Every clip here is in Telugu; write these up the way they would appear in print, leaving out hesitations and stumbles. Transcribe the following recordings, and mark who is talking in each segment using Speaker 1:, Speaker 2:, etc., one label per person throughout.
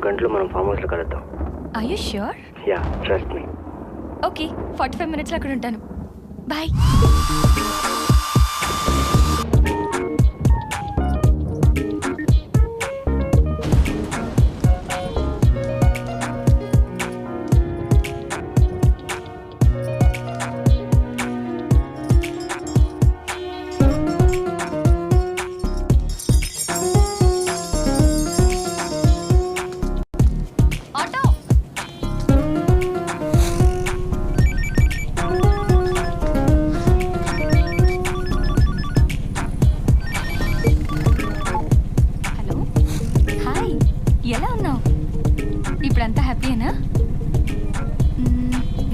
Speaker 1: గంటలు మనం ఫామ్ హౌస్లో కలుద్దాం.
Speaker 2: Are you sure?
Speaker 1: Yeah, trust me.
Speaker 2: Okay, 45 మినిట్స్లో అక్కడ ఉంటాను. బాయ్. ఎలా ఉన్నావు? ఇప్పుడంతా హ్యాపీయేనా?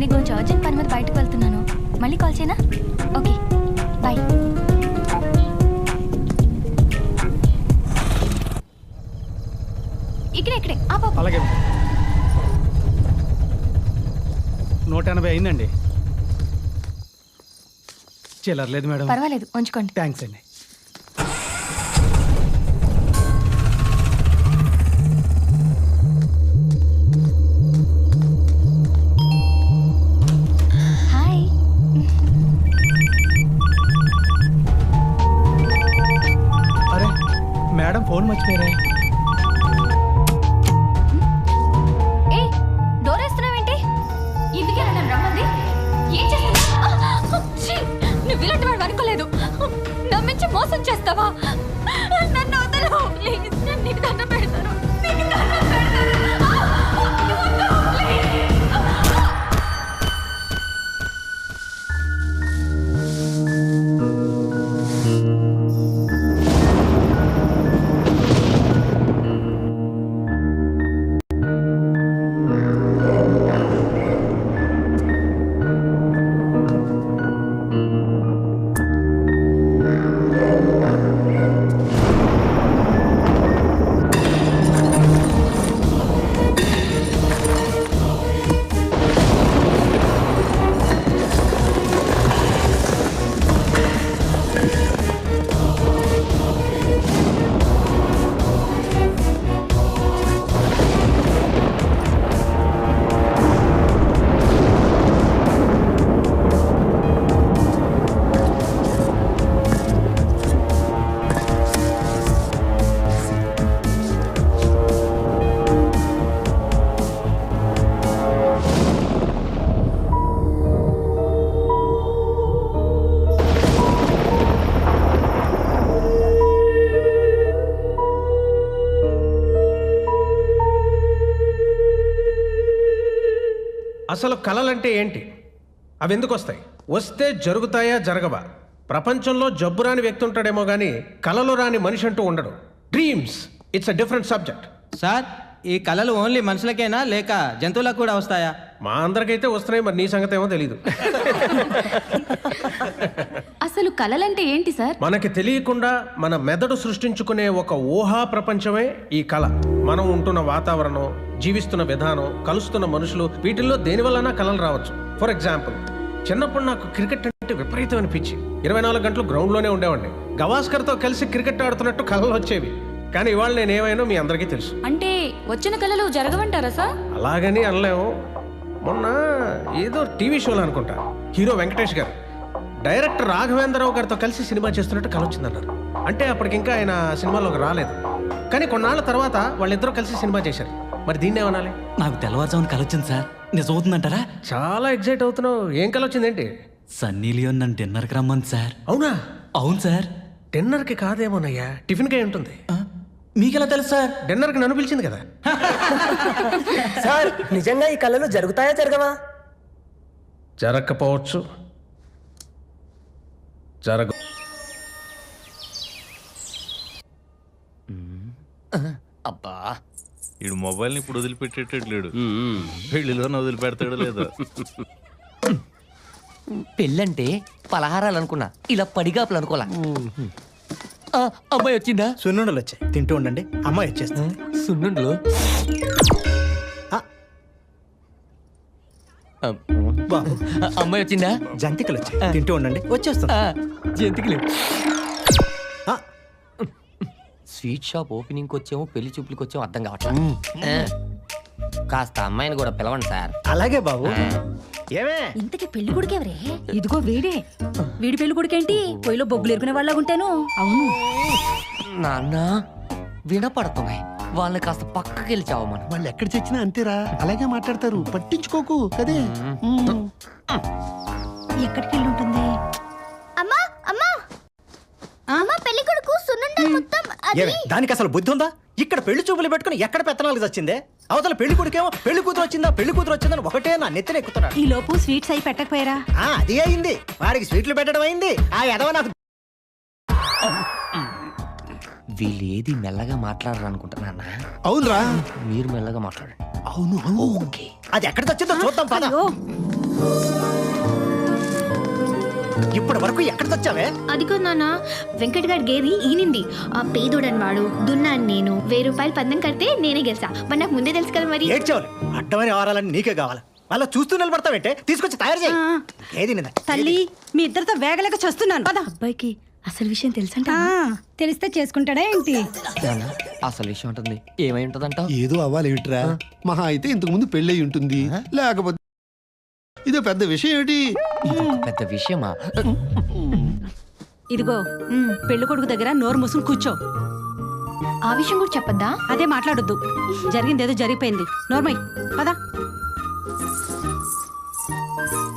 Speaker 2: నీకు కొంచెం అర్జెంట్ పని మీద బయటకు వెళ్తున్నాను. మళ్ళీ కాల్ చేయనా? Okay, bye. ఇక్కడే
Speaker 3: అలాగే 180 అయిందండి. చిల్లర లేదు మేడం.
Speaker 2: పర్వాలేదు, ఉంచుకోండి.
Speaker 3: థ్యాంక్స్ అండి.
Speaker 2: హాయ్.
Speaker 3: అరే మేడం ఫోన్ మర్చిపోయారా?
Speaker 2: ఏ డోర్ వేస్తున్నావేంటి? ఇందుకే నన్ను రమ్మంది. ఏం చేస్తున్నావు? నువ్వు ఇలాంటి వాడు అనుకోలేదు. నమ్మించి మోసం చేస్తావా? నన్ను వదలు ప్లీజ్. నేను నీకు దండం పెడతాను. నీకు దండం పెడతాను. వద్దు, ప్లీజ్.
Speaker 4: అసలు కళలంటే ఏంటి? అవి ఎందుకు వస్తాయి? వస్తే జరుగుతాయా జరగవా? ప్రపంచంలో జబ్బు రాని వ్యక్తి ఉంటాడేమో కానీ కళలు రాని మనిషి అంటూ ఉండడు. Dreams it's a different subject.
Speaker 5: Sir, ఈ కళలు ఓన్లీ మనుషులకేనా లేక జంతువులకు కూడా వస్తాయా?
Speaker 4: మా అందరికైతే వస్తున్నాయి, మరి నీ సంగతి ఏమో తెలీదు.
Speaker 2: అసలు కళలంటే ఏంటి సార్?
Speaker 4: మనకి తెలియకుండా మన మెదడు సృష్టించుకునే ఒక ఊహా ప్రపంచమే ఈ కళ. మనం ఉంటున్న వాతావరణం, జీవిస్తున్న విధానం, కలుస్తున్న మనుషులు, వీటిల్లో దేనివల్లనా కళలు రావచ్చు. ఫర్ ఎగ్జాంపుల్, చిన్నప్పుడు నాకు క్రికెట్ అంటే విపరీతమైన పిచ్చి. 24 గంటలు గ్రౌండ్లోనే ఉండేవాడిని. గవాస్కర్తో కలిసి క్రికెట్ ఆడుతున్నట్టు కళలు వచ్చేవి. కానీ ఇవాళ నేనేమైనా మీ అందరికీ తెలుసు.
Speaker 2: అంటే వచ్చిన కళలు జరగవంటారా సార్?
Speaker 4: అలాగని అనలేము. మొన్న ఏదో టీవీ షోలో అనుకుంటా, హీరో వెంకటేష్ గారు డైరెక్టర్ రాఘవేంద్రరావు గారితో కలిసి సినిమా చేస్తున్నట్టు కళ వచ్చిందన్నారు. అంటే అప్పటికింకా ఆయన సినిమాలోకి రాలేదు. కానీ కొన్నాళ్ళ తర్వాత వాళ్ళిద్దరూ కలిసి సినిమా చేశారు. మరి దీన్ని ఏమనాలి?
Speaker 6: నాకు తెల్లవారుజామున కళ వచ్చింది సార్. నిజం అవుతుందంటారా?
Speaker 4: చాలా ఎగ్జైట్ అవుతున్నావు. ఏం కళ వచ్చిందేంటి?
Speaker 6: సన్నీ లియోన్ నన్ను డిన్నర్కి రమ్మంది సార్.
Speaker 4: అవునా?
Speaker 6: అవును సార్.
Speaker 4: డిన్నర్కి కాదేమోనయ్యా, టిఫిన్కే ఉంటుంది.
Speaker 6: మీకెలా తెలుసు సార్?
Speaker 4: డిన్నర్కి నన్ను పిలిచింది కదా.
Speaker 7: సార్, నిజంగా ఈ కళలు జరుగుతాయా జరగవా?
Speaker 4: జరగకపోవచ్చు, జరగ.
Speaker 8: అబ్బా, ఈడు మొబైల్ని ఇప్పుడు వదిలిపెట్టేటట్లేడు. పెళ్లిలోనే వదిలిపెడతాడు లేదా?
Speaker 7: పెళ్ళంటే పలహారాలు అనుకున్నా, ఇలా పడిగాపులు అనుకోలా. అమ్మాయి వచ్చిందా?
Speaker 3: సున్నుండలు వచ్చాయి, తింటూ ఉండండి, అమ్మాయి వచ్చేస్తుంది.
Speaker 7: సున్నుండలు?
Speaker 3: బాబు,
Speaker 7: అమ్మాయి వచ్చిందా?
Speaker 3: జంతికలు వచ్చాయి, తింటూ ఉండండి, వచ్చేస్తుంది.
Speaker 7: జంతికలు. స్వీట్ షాప్ ఓపెనింగ్కి వచ్చాము పెళ్లి చూపులకి వచ్చాము అర్థం కావట్లేదు. కాస్త అమ్మాయిని కూడా పిలవండి సార్.
Speaker 3: అలాగే బాబు. ఏమే
Speaker 2: ఇంతకీ పెళ్లి కొడుకు ఎవరే?
Speaker 9: ఇదిగో వీడే. వీడి పెళ్లి కొడుకేంటి పొయ్యిలో బొగ్గులు ఎరుకునే వాళ్ళగా ఉంటాను. అవును.
Speaker 7: నాన్న వినపడుతున్నాయి, వాళ్ళని కాస్త పక్కకి వెళ్ళి చావమను.
Speaker 10: వాళ్ళు ఎక్కడ చచ్చినా అంతేరా, అలాగే మాట్లాడతారు, పట్టించుకోకు కదే.
Speaker 9: ఎక్కడికి వెళ్ళి ఉంటుంది?
Speaker 2: అమ్మా అమ్మా అమ్మా పెళ్లి కొడుకు సున్నుండలు మొత్తం
Speaker 3: ఏమే దానికి అసలు బుద్ధి ఉందా? ఇక్కడ పెళ్లి చూపులు పెట్టుకుని ఎక్కడ పెత్తనాలకు వచ్చిందే? అవతల పెళ్లి కొడుకేమో పెళ్లి కూతురు వచ్చిందని ఒకటే నా నెత్తిన ఎక్కుతున్నాడు.
Speaker 9: ఈ లోపు స్వీట్స్ అయి పెట్టకపోయారా?
Speaker 3: అది అయింది, వాడికి స్వీట్లు పెట్టడం అయింది. ఆ ఎదవ నాకు
Speaker 7: వీళ్ళు ఏది మెల్లగా మాట్లాడరు అనుకుంటున్నా.
Speaker 10: అవునరా,
Speaker 7: మీరు మెల్లగా మాట్లాడండి.
Speaker 10: అవును అవును.
Speaker 7: ఓకే.
Speaker 3: అది ఎక్కడ వచ్చిందో చూద్దాం పద.
Speaker 9: అయ్యో,
Speaker 3: ఇప్పటి వరకు ఎక్కడ వచ్చావే?
Speaker 2: అదిగో నాన్న, వెంకట్ గారి గేది ఈనింది. ఆ పేదోడని వాడు దున్నాను నేను. 1000 రూపాయలు పందెం కడితే నేనే గెలిచా. మరి నాకు ముందే తెలుసు కదా మరి.
Speaker 3: ఏడ్చేవాలి, అడ్డమైన వ్యవహారాలన్నీ నీకే కావాలి. అలా చూస్తూ నిలబడతావేంటే? తీసుకొచ్చి తయారు చేయి. ఏది నిందా?
Speaker 9: తల్లి మీ ఇద్దరితో వేగలేక చస్తున్నాను. పద.
Speaker 2: అబ్బాయికి అసలు విషయం తెలుసంట.
Speaker 9: తెలిస్తే చేసుకుంటాడా ఏంటి?
Speaker 7: నాన్న, అసలు విషయం ఉంటుంది ఏమై ఉంటదంట?
Speaker 10: ఏదో అవ్వాలి ఏమిట్రా, మహా అయితే ఇంతకు ముందు పెళ్ళి అయి ఉంటుంది, లేకపోతే ఇదో పెద్ద విషయం ఏమిటి?
Speaker 7: పెద్ద విషయమా?
Speaker 9: ఇదిగో పెళ్లి కొడుకు దగ్గర నోరు మూసుకుని కూర్చో.
Speaker 2: ఆ విషయం కూడా చెప్పద్దా?
Speaker 9: అదే మాట్లాడొద్దు. జరిగింది ఏదో జరిగిపోయింది. నోర్మై పదా.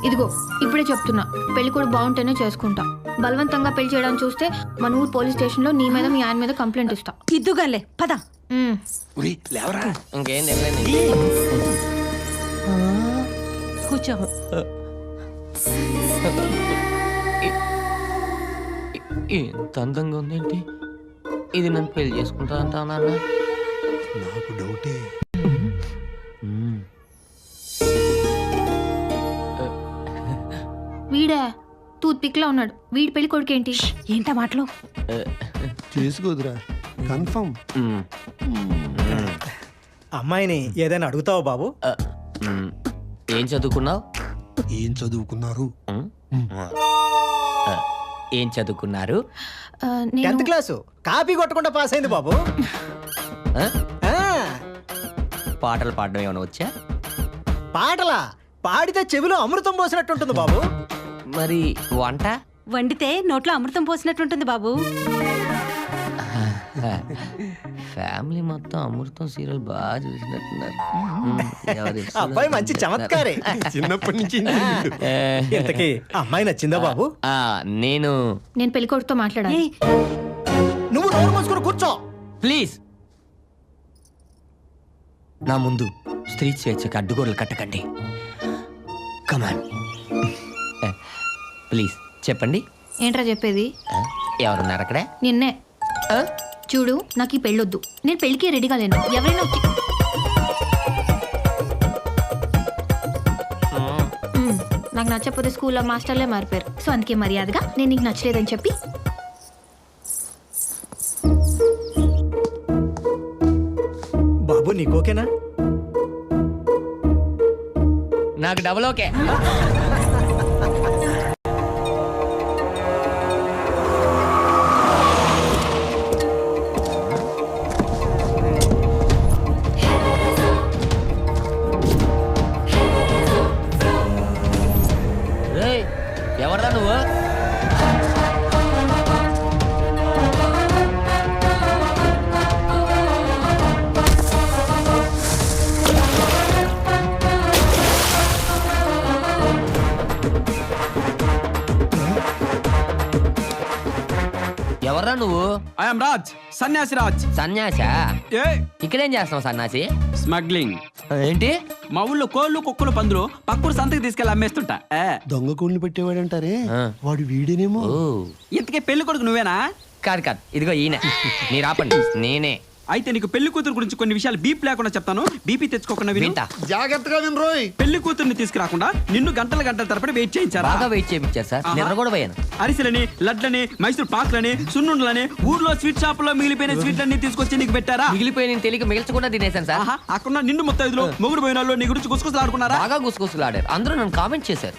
Speaker 2: ఇదిగో ఇప్పుడే చెప్తున్నా, పెళ్లి కూడా బాగుంటేనే చేసుకుంటా. బలవంతంగా పెళ్లి చేయడానికి చూస్తే మన ఊరు పోలీస్ స్టేషన్ లో నీ మీద మీ ఆయన మీద కంప్లైంట్ ఇస్తా.
Speaker 9: ఇద్దుగాలే పద.
Speaker 10: లేవరా,
Speaker 7: ఇంకేం తెలియదు.
Speaker 9: కూర్చో.
Speaker 7: ఎంత అందంగా ఉందేంటి ఇది? నన్ను పెళ్లి చేసుకుంటా అంటా నాన్న?
Speaker 10: నాకు డౌటే.
Speaker 2: వీడే టూత్ పిక్ లో ఉన్నాడు. వీడి పెళ్లి కొడుకేంటి?
Speaker 9: ఏంటా మాటలు?
Speaker 10: చేసుకోదురా, కన్ఫర్మ్.
Speaker 3: అమ్మాయిని ఏదైనా అడుగుతావా బాబు?
Speaker 7: ఏం చదువుకున్నావు?
Speaker 10: ఏం చదువుకున్నారు?
Speaker 7: ఏం చదువుకున్నారు?
Speaker 2: నేను
Speaker 3: 10th క్లాసు కాపీ కొట్టకుండా పాస్ అయింది బాబు. ఆ,
Speaker 7: పాటలు పాడడం ఏమైనా వచ్చా?
Speaker 3: పాటలా? పాడితే చెవిలో అమృతం పోసినట్టుంటుంది బాబు.
Speaker 7: మరి వంట?
Speaker 9: వండితే నోట్లో అమృతం పోసినట్టుంటుంది బాబు.
Speaker 7: ఫ్యామిలీ మొత్తం అమృతం సీరియల్ బాగా చూసినట్టున్నారు.
Speaker 3: అబ్బాయి మంచి చమత్కారే.
Speaker 10: చిన్నప్పటి నుంచి
Speaker 3: ఇంతకీ అమ్మాయి నచ్చిందా బాబు?
Speaker 7: నేను
Speaker 2: పెళ్లి కొడుకుతో మాట్లాడాలి.
Speaker 9: ఏయ్,
Speaker 3: నువ్వు నోరు మూసుకుని కూర్చో.
Speaker 7: ప్లీజ్ నా ముందు స్త్రీ స్వేచ్ఛకు అడ్డుగోడలు కట్టకండి. కమాన్ ప్లీజ్ చెప్పండి.
Speaker 2: ఏంట్రా చెప్పేది?
Speaker 7: ఎవరున్నారు అక్కడ?
Speaker 2: నిన్నే. చూడు, నాకు ఈ పెళ్ళొద్దు. నేను పెళ్లికి రెడీగా లేను. ఎవరైనా వచ్చి నాకు నచ్చకపోతే స్కూల్లో మాస్టర్లే మారిపోయారు. సో అందుకే మర్యాదగా నేను నీకు నచ్చలేదని చెప్పి
Speaker 3: బాబు నీకు ఓకేనా?
Speaker 7: నాకు డబుల్ ఓకే. ఎవరా నువ్వు? ఎవర్రా నువ్వు?
Speaker 5: ఐఎమ్ రాజ్, సన్యాసి రాజ్.
Speaker 7: సన్యాసా?
Speaker 5: ఏ
Speaker 7: ఇక్కడేం చేస్తావు సన్యాసి?
Speaker 5: స్మగ్లింగ్.
Speaker 7: ఏంటి?
Speaker 5: మా ఊళ్ళో కోళ్ళు కుక్కలు పందులు పక్కూరు సంతకి తీసుకెళ్ళి అమ్మేస్తుంటా.
Speaker 10: దొంగ కోళ్ళు పెట్టేవాడంటారే, వాడు వీడేనేమో.
Speaker 7: ఓ,
Speaker 5: ఇంతకీ పెళ్లి కొడుకు నువ్వేనా?
Speaker 7: కాదు కాదు, ఇదిగో ఈయన. మీరు ఆపండి, నేనే.
Speaker 5: అయితే నీకు పెళ్లి కూతురు గురించి కొన్ని విషయాలు బీప్ లేకుండా చెప్తాను. బీపీ తెచ్చుకోకుండా
Speaker 7: వింటా.
Speaker 10: జాగ్రత్తగా వినరోయ్.
Speaker 5: పెళ్లి కూతుర్ని తీసుకురాకుండా నిన్ను గంటల గంటల తరపడి వెయిట్ చేయించారా?
Speaker 7: బాగా వెయిట్ చేయించారు సార్, నిద్ర కూడా పోయాను.
Speaker 5: అరిసెలని, లడ్లని, మైసూర్ పాక్లని, సున్నుండలని, ఊర్లో స్వీట్ షాప్ లో మిగిలిపోయిన స్వీట్లన్నీ తీసుకొచ్చి నీకు పెట్టారా?
Speaker 7: మిగిలిపోయి నేను తెలియక మిగిల్చకుండా తినేశాను సార్.
Speaker 5: అక్కడ నిన్ను 35లో మొగుడు పోయిన వాళ్ళు నీ గురించి గుసగుసలాడుకున్నారా?
Speaker 7: బాగా గుసగుసలాడారు. అందరూ నన్ను కామెంట్ చేశారు.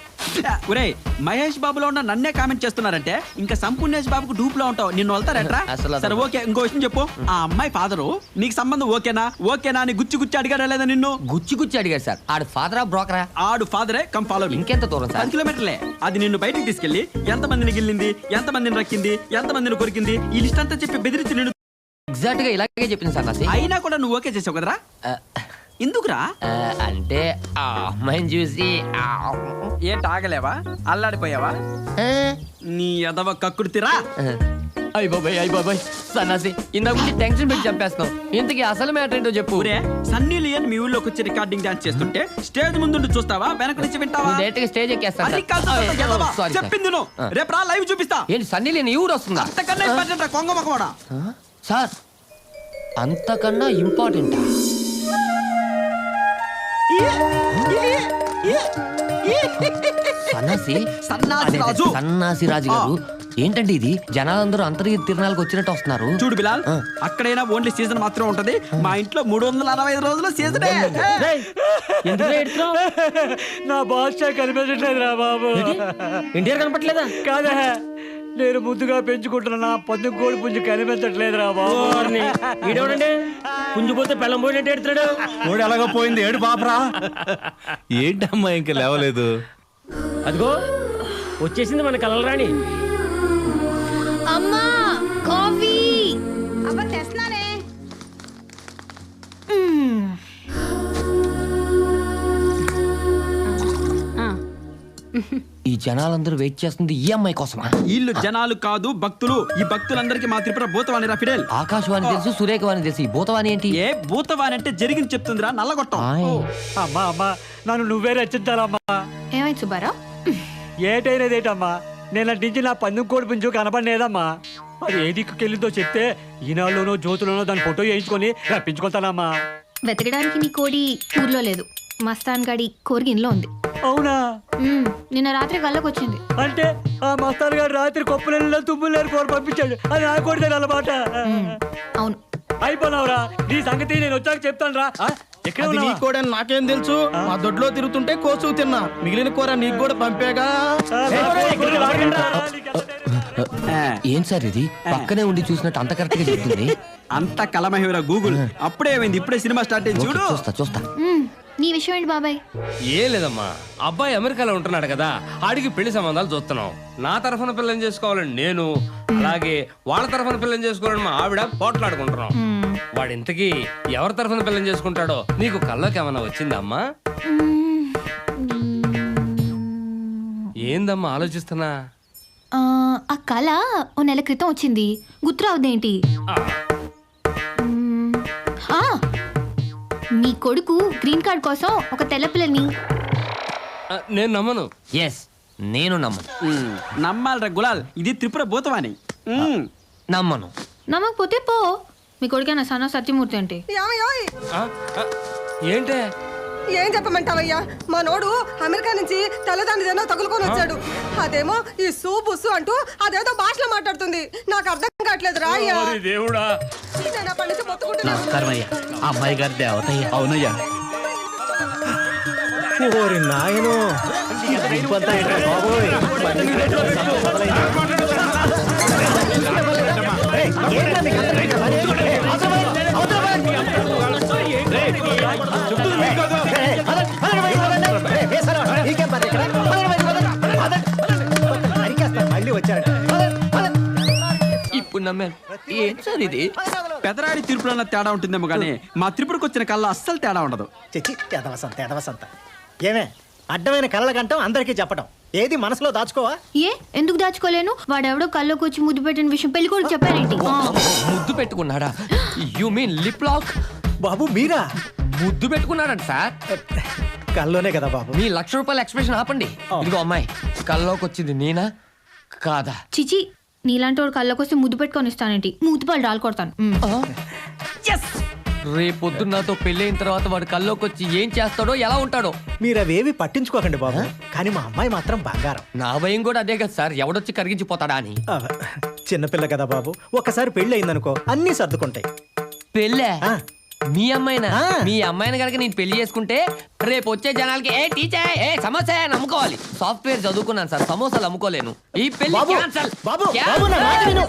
Speaker 5: ఒరేయ్ మహేష్ బాబులో ఉన్న నన్నే కామెంట్ చేస్తున్నారంటే ఇంకా సంపూర్ణేష్ బాబుకు డూప్ లో ఉంటావు. నిన్ను వెళ్తారట్రా?
Speaker 7: అసలు
Speaker 5: సరే ఓకే, ఇంకో విషయం చెప్పు. ఆ అమ్మాయి ఫాదరు నీకు సంబంధం ఓకేనా అని గుచ్చి అడిగాడా లేదా నిన్ను?
Speaker 7: గుచ్చి అడిగాడు సార్. ఆడు ఫాదరా బ్రోకరా?
Speaker 5: ఆడు ఫాదరే కమ్ ఫాలో.
Speaker 7: ఇంకెంత దూరం సార్?
Speaker 5: 10 కిలోమీటర్లే. అది నిన్ను బయటికి తీసుకెళ్లి ఎంతమందిని గిల్లింది, ఎంతమందిని రక్కింది, ఎంతమందిని కొరికింది ఈ లిస్ట్ అంతా చెప్పి బెదిరించి నిన్ను.
Speaker 7: ఎగ్జాక్ట్ గా ఇలాగే చెప్పింది సార్ నాసి.
Speaker 5: అయినా కూడా నువ్వు ఓకే చేసావు కదరా? ఎందుకురా?
Speaker 7: అంటే ఆ అమ్మాయిని చూసి
Speaker 5: ఏంటి ఆగలేవా? అల్లాడిపోయావా? నీ ఎదవ కక్కుర్తిరా.
Speaker 7: అయ్య బాబాయ్ సన్నాసి ఇందాక నుంచి టెన్షన్ పెట్టి చంపేస్తావు. ఇంతకీ అసలు మ్యాటర్ ఏంటో చెప్పు.
Speaker 5: ఊరే సన్నీ లియోన్ మీ ఊళ్ళోకి వచ్చి రికార్డింగ్ డాన్స్ చేస్తుంటే స్టేజ్ ముందు చూస్తావా, వెనక నుంచి వింటావా?
Speaker 7: డైరెక్ట్ గా స్టేజ్ ఎక్కేస్తాను
Speaker 5: అది కాదు, ఎదవ. చెప్పింది నువ్వు. రేపు రా, లైవ్ చూపిస్తా.
Speaker 7: ఏంటి సన్నీ లేని ఈ ఊరు వస్తుందా?
Speaker 5: అంతకన్నా ఇంపార్టెంట్ కొంగ మొక్కవాడా?
Speaker 7: సార్ అంతకన్నా ఇంపార్టెంటా?
Speaker 5: సన్నాసి రాజు.
Speaker 7: సన్నాసి రాజు గారు ఏంటండి ఇది? జనాలందరూ అంతర్గత తిరణాలకు వచ్చినట్టు వస్తున్నారు.
Speaker 5: చూడు బిలాల్, అక్కడైనా ఓన్లీ సీజన్ మాత్రం ఉంటది. మా ఇంట్లో 365 రోజులు సీజనే.
Speaker 3: నా బాద్షా కనిపించట్లేదు రా బాబు.
Speaker 7: ఇండియా కనపట్లేదా?
Speaker 3: కాదా, నేను ముద్దుగా పెంచుకుంటున్నా నా పందు కోడి పుంజు కనిపించట్లేదు రా బాబు.
Speaker 6: ఈడేవడండి పుంజు పోతే పెళ్ళం పోయినట్టు ఎడుతున్నాడు.
Speaker 3: కోడి ఎలాగో పోయింది, ఏడు పాపరా.
Speaker 8: ఏంటమ్మా ఇంకా లేవలేదు?
Speaker 6: అదిగో వచ్చేసింది మన కలలు రాణి.
Speaker 2: అమ్మా కాఫీ.
Speaker 9: అబ్బా తెస్తున్నానే.
Speaker 7: ఈ జనాలందరూ వెయిట్ చేస్తుంది ఈ అమ్మాయి కోసమా?
Speaker 5: వీళ్ళు జనాలు కాదు, భక్తులు. ఈ భక్తులందరికీ మా త్రిపుర భూతవాణి రా ఫిడేల్.
Speaker 7: ఆకాశవాణి తెలుసు, సురేఖవాణి తెలుసు, ఈ భూతవాణి ఏంటి?
Speaker 5: ఏ భూతవాణి అంటే జరిగింది చెప్తుందిరా, నల్లగొట్టం.
Speaker 3: అమ్మా అమ్మా నన్ను నువ్వే రచించాలమ్మా.
Speaker 2: ఏమైంది సుబ్బారావు?
Speaker 3: ఏటైనదేటమ్మా, నేను నుంచి నా పందెం కోడి పుంజు కనపడలేదమ్మా. అది ఏ దిక్కుకెళ్ళిందో చెప్తే ఈనాడులోనో జ్యోతులోనో దాని ఫోటో వేయించుకొని రప్పించుకుంటానమ్మా.
Speaker 2: వెతకడానికి నీ కోడి ఊర్లో లేదు, మస్తాన్ గాడి కోరిగిన్లో ఉంది.
Speaker 3: అవునా?
Speaker 2: నిన్న రాత్రి కళ్ళకు వచ్చింది.
Speaker 3: అంటే ఆ మస్తాన్ గారు రాత్రి కొప్పలలో తుమ్ములేరు కోరి పంపించాడు. అది నా కోడితే అన్నమాట.
Speaker 2: అవును.
Speaker 3: అయిపోయినావురా, నీ సంగతి నేను వచ్చాక చెప్తాను రా. ఎక్కడ
Speaker 5: నీ కూడా నాకేం తెలుసు? మా దొడ్లో తిరుగుతుంటే కోసు తిన్నా, మిగిలిన కూర నీకు కూడా పంపేగా.
Speaker 7: ఏం సార్ ఇది? పక్కనే ఉండి చూసినట్టు అంత కరెక్ట్ గా చెప్తుంది.
Speaker 5: అంత కలమహివరా గూగుల్. అప్పుడే ఏమైంది, ఇప్పుడే సినిమా స్టార్ట్ అయింది చూడు.
Speaker 7: చూస్తా.
Speaker 2: నీ విషయం ఏంటి బాబాయ్?
Speaker 11: ఏం లేదమ్మా, అబ్బాయి అమెరికాలో ఉంటున్నాడు కదా, ఆడికి పెళ్లి సంబంధాలు చూస్తున్నాం. నా తరఫున పిల్లని చేసుకోవాలని నేను, అలాగే వాళ్ళ తరఫున పిల్లని చేసుకోవాలని మా ఆవిడ పోట్లాడుకుంటున్నాం. వాడు ఇంతకీ ఎవరి తరఫున పిల్లని చేసుకుంటాడో నీకు కల్లోకి ఏమన్నా వచ్చిందమ్మా? ఏందమ్మా ఆలోచిస్తున్నా?
Speaker 2: ఆ కళ ఓ నెల క్రితం వచ్చింది, గుర్తురావుదేంటి? నీ కొడుకు గ్రీన్ కార్డ్ కోసం ఒక తెల్ల పిల్లని.
Speaker 11: నేను నమ్మను.
Speaker 7: ఎస్, నేను నమ్మను.
Speaker 5: నమ్మాలరా గులాల్, ఇది త్రిపుర భూతవాణి.
Speaker 7: నమ్మను.
Speaker 2: నమ్మకపోతే పో. మీ కొడుకేనా సన్న సత్యమూర్తి అంటే?
Speaker 11: ఏంటే?
Speaker 12: ఏం చెప్పమంటావయ్యా, మా నోడు అమెరికా నుంచి తెల్లదానిదేనో తగులుకొని వచ్చాడు. అదేమో ఈ సూబుసు అంటూ అదేదో భాషలో మాట్లాడుతుంది. నాకు అర్థం కావట్లేదు రా.
Speaker 6: దేవుడా, అమ్మాయి గారి దేవతయ్యా.
Speaker 3: అవునయ్యా. ఓరి నాయనో, మళ్ళీ వచ్చాడు.
Speaker 7: ఇప్పుడు నమ్మాను. ఏం సార్ ఇది?
Speaker 5: పెదరాడి తిరుపులో తేడా ఉంటుందేమో కానీ మా త్రిపురకు వచ్చిన కళ్ళ అస్సలు తేడా ఉండదు.
Speaker 3: చెచ్చి ఎదవసంత. ఏమే అడ్డమైన కళ్ళ కంటాం అందరికీ చెప్పడం, ఏది మనసులో దాచుకోవా?
Speaker 2: ఏ ఎందుకు దాచుకోలేను? వాడెవడో కళ్ళకు వచ్చి ముద్దు పెట్టిన విషయం పెళ్లి కొడుకు చెప్పారేంటి?
Speaker 7: ముద్దు పెట్టుకున్నాడా? You mean lip lock?
Speaker 3: బాబు మీరా?
Speaker 7: ముద్దు పెట్టుకున్నాడంట సార్.
Speaker 3: కల్లోనే కదా బాబు.
Speaker 7: మీ ₹1,00,000 ఎక్స్ప్రెషన్ ఆపండి. ఇదిగో అమ్మాయి, కల్లోకి వచ్చింది నేనా కాదా?
Speaker 2: చిచి, నీలాంటి వాడు కళ్ళకు వస్తే ముద్దు పెట్టుకొని ఇస్తానేంటి? మూతిపాలు రాలు కొడతాను.
Speaker 7: రేపొద్దున్న నాతో పెళ్ళైన తర్వాత వాడు కల్లోకి వచ్చి ఏం చేస్తాడో ఎలా ఉంటాడో.
Speaker 3: మీరు అవేవి పట్టించుకోకండి బాబు, కానీ మా అమ్మాయి మాత్రం బంగారం.
Speaker 7: నా భయం కూడా అదే కదా సార్, ఎవడొచ్చి కరిగించిపోతాడా అని.
Speaker 3: చిన్నపిల్ల కదా బాబు, ఒక్కసారి పెళ్లి అయిందనుకో అన్నీ సర్దుకుంటాయి.
Speaker 7: పెళ్ళే? మీ అమ్మాయినా మీ అమ్మాయిని కనుక నేను పెళ్లి చేసుకుంటే రేపు వచ్చే జనాలకి ఏ టీచర్ ఏ సమోసా అని అమ్ముకోవాలి. సాఫ్ట్వేర్ చదువుకున్నాను సార్, సమోసాలు అమ్ముకోలేను. ఈ పెళ్లి
Speaker 4: బాబు,
Speaker 7: క్యాన్సల్.
Speaker 4: బాబు, బాబు, నా మాట విను.